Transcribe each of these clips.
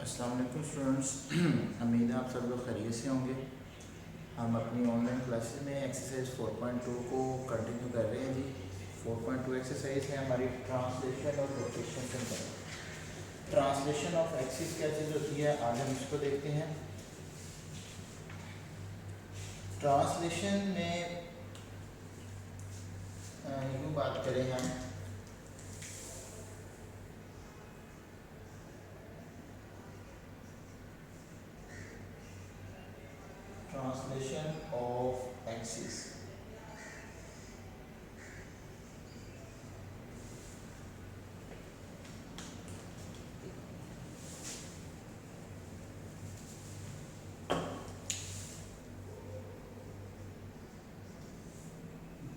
अस्सलाम वालेकुम स्टूडेंट्स। उम्मीद है आप सब लोग खैरियत से होंगे। हम अपनी ऑनलाइन क्लासेस में एक्सरसाइज 4.2 को कंटिन्यू कर रहे हैं जी। 4.2 एक्सरसाइज है हमारी ट्रांसलेशन और location centre. Translation of axis क्या चीज़ होती है, आज हम इसको देखते हैं। ट्रांसलेशन में यूँ बात करें हम, ट्रांसलेशन ऑफ एक्सिस।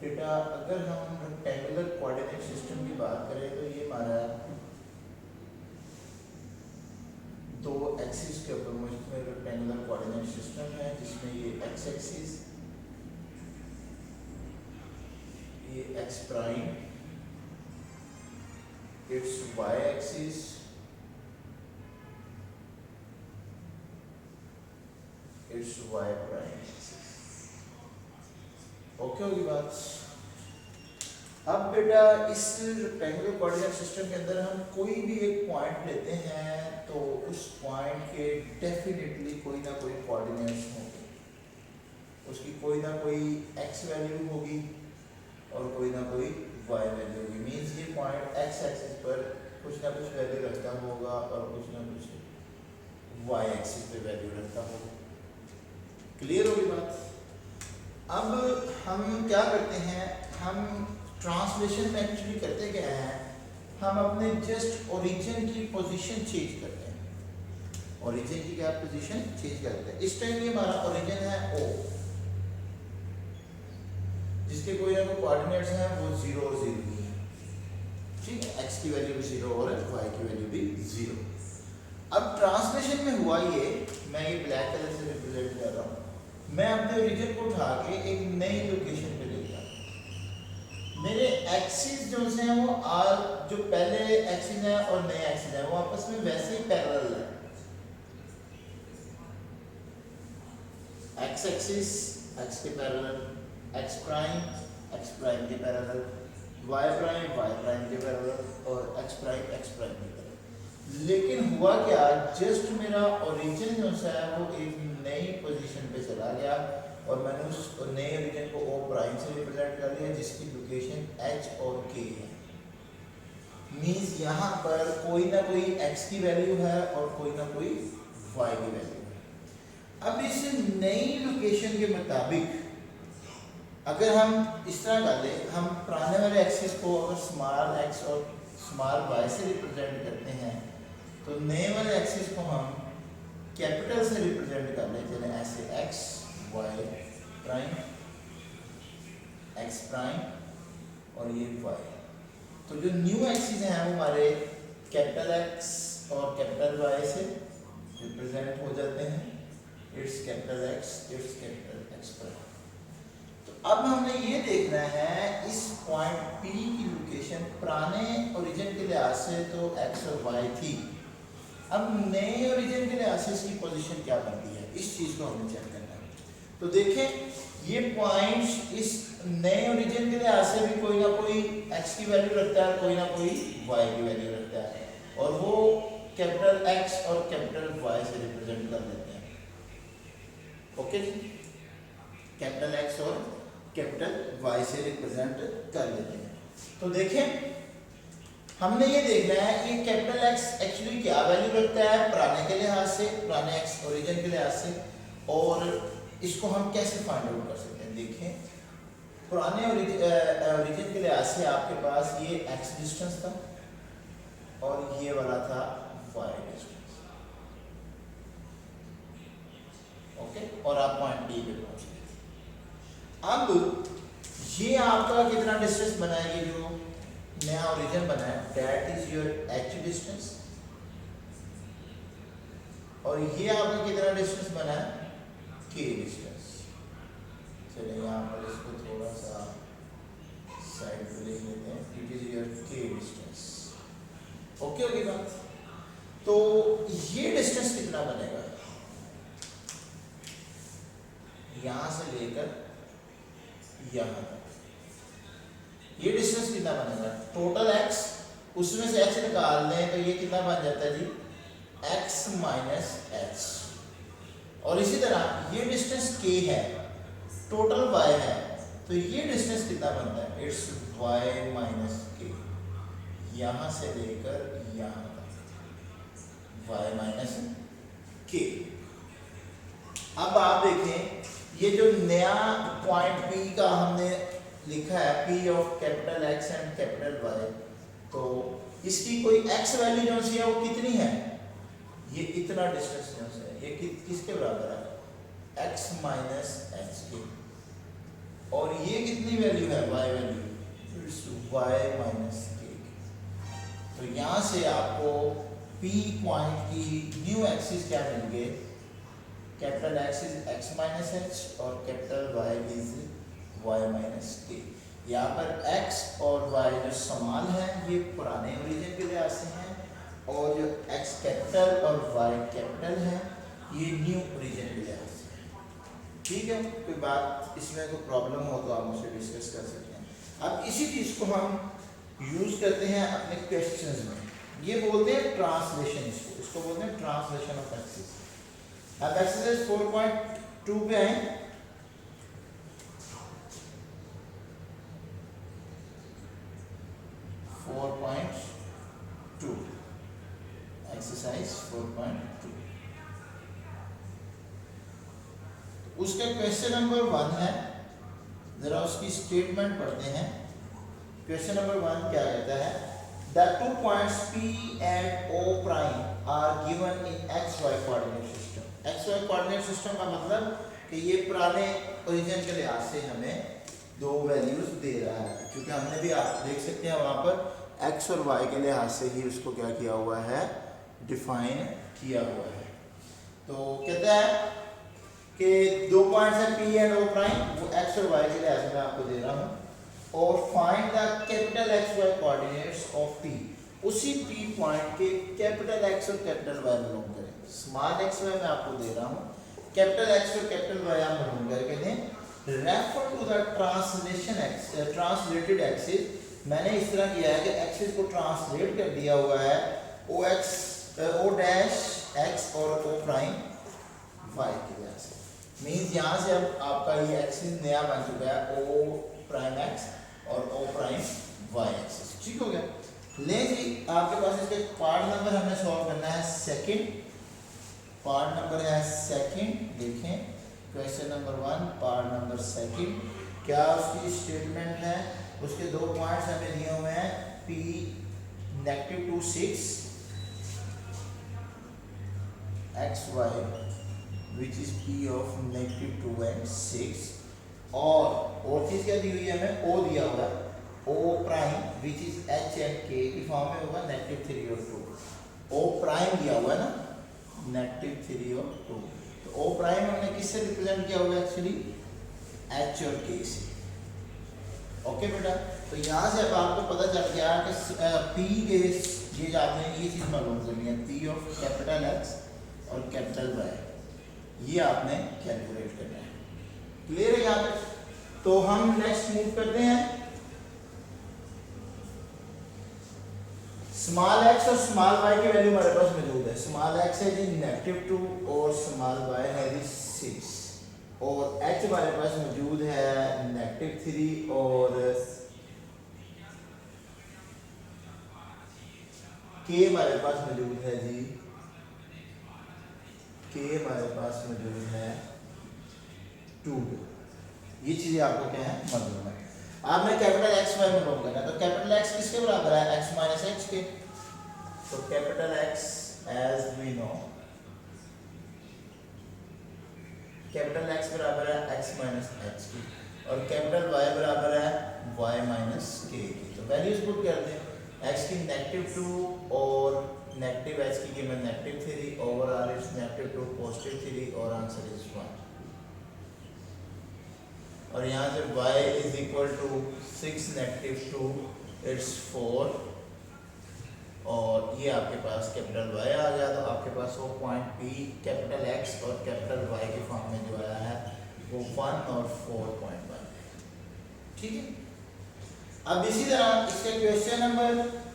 बेटा अगर हम रेक्टेंगुलर कोऑर्डिनेट सिस्टम की बात करें तो ये हमारा दो एक्सिस के ऊपर मुश्तमिल रेक्टेंगुलर कोऑर्डिनेट सिस्टम है, जिसमें ये एक्स एक्सिस, ये x prime, it's y axis, it's y prime. Okay होगी बात। अब बेटा इस रेक्टेंगुलर कोऑर्डिनेट सिस्टम के अंदर हम कोई भी एक पॉइंट लेते हैं तो उस पॉइंट के डेफिनेटली कोई ना कोई कोऑर्डिनेट्स होंगे, उसकी कोई ना कोई एक्स वैल्यू होगी और कोई ना कोई वाई वैल्यू होगी। मीन्स ये पॉइंट एक्स एक्सिस पर कुछ ना कुछ वैल्यू रखता होगा और कुछ ना कुछ वाई एक्सिस पे वैल्यू रखता होगा। क्लियर होगी बात। अब हम क्या करते हैं, हम ट्रांसलेशन में एक्चुअली करते क्या है, हम अपने जस्ट ओरिजिन की पोजीशन चेंज करते हैं। ओरिजिन की क्या पोजीशन चेंज करते हैं। इस टाइम ये हमारा ओरिजिन है ओ, जिसके कोई ना कोई कोऑर्डिनेट्स हैं वो 0 और 0 ही है। ठीक है, एक्स की वैल्यू भी 0 और वाई की वैल्यू भी 0। अब ट्रांसलेशन में हुआ ये, मैं ये ब्लैक कलर से रिप्रेजेंट कर रहा हूँ। मैं अपने ओरिजिन को उठा के एक नई लोकेशन पे ले गया। मेरे एक्सिस जो हैं वो आर, जो पहले एक्सिस है और नए एक्सिस है वो आपस में वैसे ही पैरेलल है। एक्स एक्सिस एक्स के पैरेलल, एक्स प्राइम के पैरेलल, वाई प्राइम के पैरेलल और एक्स प्राइम के पैरेलल। लेकिन हुआ क्या, जस्ट मेरा ओरिजिन जो है वो एक नई पोजीशन पे चला गया और मैंने उस नए ओरिजिन को ओ प्राइम से रिप्रेजेंट कर लिया, जिसकी लोकेशन एच और के है। मींस यहाँ पर कोई ना कोई एक्स की वैल्यू है और कोई ना कोई वाई की वैल्यू है। अब इस नई लोकेशन के मुताबिक अगर हम इस तरह कर लें, हम पुराने वाले एक्सिस को अगर स्मॉल एक्स और स्मॉल वाई से रिप्रेजेंट करते हैं तो नए वाले एक्सिस को हम कैपिटल से रिप्रेजेंट कर लेते हैं, ऐसे x y prime, x prime और ये वाई। तो जो न्यू एक्सिस हैं वो हमारे कैपिटल एक्स और कैपिटल वाई से रिप्रेजेंट हो जाते हैं। It's capital x, it's capital ex prime. तो अब हमने ये देखना है इस पॉइंट P की लोकेशन पुराने ओरिजिन के लिहाज से तो एक्स और वाई थी, अब नए ओरिजिन के लिहाज से इसकी पोजीशन क्या बनती है, इस चीज को हमें चेक करना है। तो देखें ये पॉइंट्स इस नए ओरिजिन के लिहाज से भी कोई ना कोई एक्स की वैल्यू रखता है, कोई ना कोई वाई की वैल्यू रखता है, और वो कैपिटल एक्स और कैपिटल वाई से रिप्रेजेंट कर देते हैं। ओके जी, कैपिटल एक्स और कैपिटल वाई से रिप्रेजेंट कर लेते हैं। तो देखें हमने ये देखना है ये कैपिटल एक्स एक्चुअली क्या वैल्यू रखता है पुराने के लिहाज से, पुराने एक्स ओरिजिन के लिहाज से, और इसको हम कैसे फाइंड आउट कर सकते हैं। देखें पुराने ओरिजिन के लिहाज से आपके पास ये एक्स डिस्टेंस था और ये वाला था वाई डिस्टेंस। ओके, और आप पॉइंट डी पे पहुंच गए। अब ये आपका कितना डिस्टेंस बना है, ये जो नया ओरिजिन बना है, that is your H distance, और ये आपका कितना डिस्टेंस बना है, के डिस्टेंस। चलिए यहाँ पर इसको थोड़ा सा साइड पे लिख लेते हैं, इट इज योर के डिस्टेंस। ओके होगी बात। तो ये डिस्टेंस कितना बनेगा, यहां से लेकर यहां तक, ये डिस्टेंस कितना बनेगा, टोटल x, उसमें से x निकाल दें तो ये कितना बन जाता है जी, x माइनस एच। और इसी तरह ये डिस्टेंस k है, टोटल y है, तो ये डिस्टेंस कितना बनता है, इट्स y माइनस k, यहां से लेकर यहां तक y माइनस k। अब आप देखें ये जो नया पॉइंट P का हमने लिखा है, P of capital X and capital Y, तो इसकी कोई x वैल्यू जो सी है वो कितनी है, ये इतना डिस्टेंस जो है ये किसके बराबर है, x माइनस एच के, और ये कितनी वैल्यू है, y value, it's y minus के। तो यहाँ से आपको P पॉइंट की न्यू एक्सिस क्या मिल गए, capital X is x minus h और capital Y is y minus k। यहाँ पर x और y जो समान है ये पुराने ओरिजिन के लिहाज से हैं, और जो x कैपिटल और y कैपिटल है ये न्यू ओरिजिन के लिहाज से है। ठीक है, कोई बात इसमें कोई प्रॉब्लम हो तो आप मुझसे डिस्कस कर सकते हैं। अब इसी चीज़ को हम यूज़ करते हैं अपने क्वेश्चंस में, ये बोलते हैं ट्रांसलेशन, इसको बोलते हैं ट्रांसलेशन ऑफ एक्सिस। अब एक्सरसाइज 4.2 पे आए, एक्सरसाइज 4.2, उसका क्वेश्चन नंबर 1 है, जरा उसकी स्टेटमेंट पढ़ते हैं। क्वेश्चन नंबर 1 क्या कहता है, the 2 points P and O prime are given in XY coordinate system। XY coordinate system का मतलब कि ये पुराने ओरिजिन के लिहाज से हमें दो वैल्यूज दे रहा है, क्योंकि हमने भी आप देख सकते हैं वहाँ पर x और y के लिहाज से ही उसको क्या किया हुआ है, डिफाइन किया हुआ है। तो कहता है कि 2 पॉइंट्स हैं P एंड O प्राइम, वो x और y के लिहाज से मैं आपको दे रहा हूँ, और find the capital XY coordinates of P, उसी P पॉइंट के कैपिटल X और कैपिटल Y मालूम करें। स्मॉल x मैं आपको दे रहा हूँ, कैपिटल X और कैपिटल Y आप मालूम करके दें। Refer to the translation translated axis, मैंने इस तरह किया है कि एक्सिस को ट्रांसलेट कर दिया हुआ है O डैश x और O प्राइम y की वजह से, मीन्स यहाँ से अब आपका ये एक्सिस नया बन चुका है O प्राइम x और O प्राइम y एक्सिस। ठीक हो गया, ले जी आपके पास इसका पार्ट नंबर हमें सॉल्व करना है सेकंड, पार्ट नंबर है सेकंड। देखें question number 1 part number second, क्या उसकी स्टेटमेंट है, उसके दो पॉइंट्स हमें दिए हुए हैं P -2 6 xy which is P of -2 and 6, और चीज क्या दी हुई है हमें, O दिया हुआ है, O prime which is h and k की फॉर्म में होगा -3 और 2, O प्राइम दिया हुआ है ना, -3 और 2, तो O प्राइम हमने किससे रिप्रेजेंट किया हुआ है एक्चुअली, h और k से। ओके बेटा, तो यहाँ से अब आपको पता चल गया कि P के ये जो आपने ये चीज़ मालूम करनी है, P ऑफ कैपिटल X और कैपिटल Y, ये आपने कैलकुलेट करना है। क्लियर है यहाँ तक? तो हम नेक्स्ट मूव करते हैं, स्मॉल x और स्मॉल y की वैल्यू हमारे पास मौजूद है। स्मॉल x है जी -2 और स्मॉल y है जी 6, और h हमारे पास मौजूद है -3 और k हमारे पास मौजूद है जी, k हमारे पास मौजूद है 2। ये चीजें आपको क्या है मालूम है। आपने कैपिटल X y मालूम करना है, तो कैपिटल X किसके बराबर है, x माइनस h के, तो capital X as we know capital X बराबर है x माइनस h की, और कैपिटल Y बराबर है y माइनस k की। तो वैल्यूज पुट कर दें, x की -2 और -h की कीमत -3, ओवरऑल इट्स -2 +3, और आंसर इज 1। और यहाँ से y is equal to 6 -2 it's 4, और ये आपके पास कैपिटल वाई आ गया, तो आपके पास वो पॉइंट पी कैपिटल एक्स और कैपिटल वाई के फॉर्म में जो आया है वो 1 और 4.1। ठीक है, अब इसी तरह इसका क्वेश्चन नंबर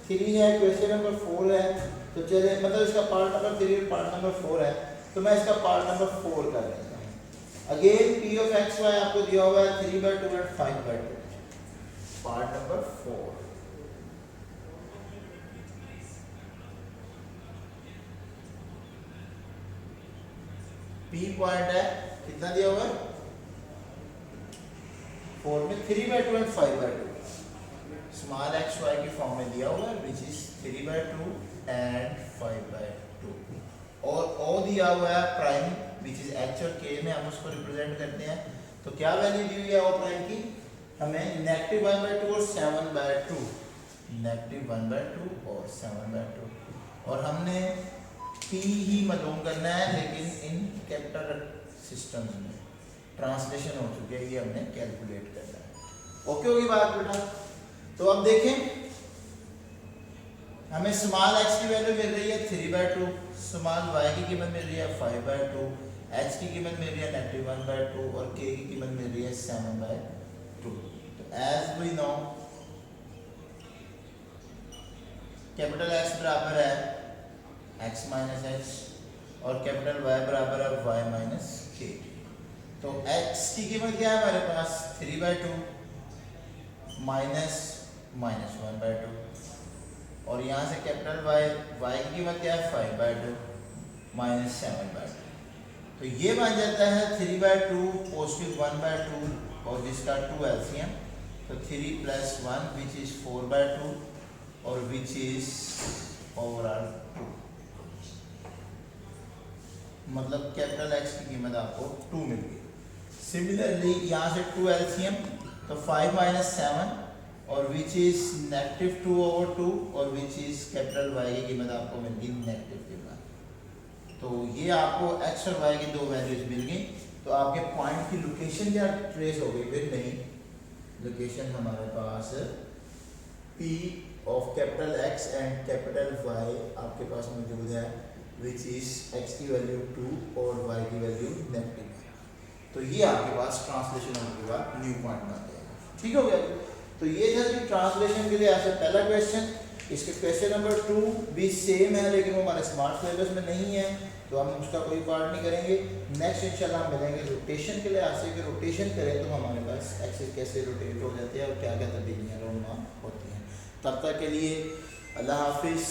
3 है, क्वेश्चन नंबर 4 है, तो चले मतलब इसका पार्ट नंबर 3 और पार्ट नंबर 4 है, तो मैं इसका पार्ट नंबर 4 कर लेता हूँ। Again P of x y आपको दिया हुआ है 3/2 and 5/2, part number 4। P point है कितना दिया हुआ है 4 में 3/2 एंड 5/2, स्मॉल एक्स वाई की फॉर्म में दिया हुआ है विच इज 3/2 एंड 5/2, और ओ दिया हुआ है प्राइम विच इज एच और के में हम उसको रिप्रेजेंट करते हैं। तो क्या वैल्यू दी हुई है ओ प्राइम की हमें -1/2 और 7/2, -1/2 और 7/2, और हमने पी ही मालूम करना है, लेकिन इन कैपिटल सिस्टम्स में ट्रांसलेशन हो चुकी है, ये हमने कैलकुलेट करना है। ओके होगी बात बेटा। तो अब देखें हमें स्मॉल एक्स की वैल्यू मिल रही है 3/2, स्मॉल वाई की कीमत मिल रही है 5/2, एच की कीमत मिल रही है -1/2 और के की कीमत मिल रही है 7/2। तो as we know capital x बराबर है x माइनस एच और कैपिटल Y बराबर है y माइनस के। तो x की कीमत क्या है हमारे पास 3/2 माइनस -1/2, और यहाँ से कैपिटल Y की कीमत क्या है 5/2 माइनस 7/2। तो ये बन जाता है 3/2 पॉजिटिव 1/2 और जिसका 2 एलसीएम, तो 3 + 1 विच इज 4/2 और विच इज ओवरऑल 2, मतलब कैपिटल एक्स की कीमत आपको 2 मिल गई। सिमिलरली यहाँ से 2 एलसीएम, तो 5 - 7 और विच इज -2/2 और विच इज कैपिटल वाई की कीमत आपको मिल गई -1। तो ये आपको एक्स और वाई की 2 वैल्यूज मिल गई। तो आपके पॉइंट की लोकेशन क्या ट्रेस हो गई, फिर नहीं लोकेशन हमारे पास P of capital X and capital Y आपके पास मौजूद है विच इज एक्स की वैल्यू 2 और वाई की वैल्यू -1। तो ये आपके पास ट्रांसलेशन होने के बाद न्यू पॉइंट बन जाएगा। ठीक हो गया। तो ये था जी ट्रांसलेशन के लिए ऐसे पहला क्वेश्चन। इसके क्वेश्चन नंबर 2 भी सेम है, लेकिन वो हमारे स्मार्ट सिलेबस में नहीं है, तो हम उसका कोई पार्ट नहीं करेंगे। नेक्स्ट इंशाल्लाह हम मिलेंगे रोटेशन के लिए। ऐसे कि रोटेशन करें तो हमारे पास एक्सिस कैसे रोटेट हो जाते हैं और क्या क्या तब्दीलियाँ रोनमा होती हैं। तब तक के लिए अल्लाह हाफिज़।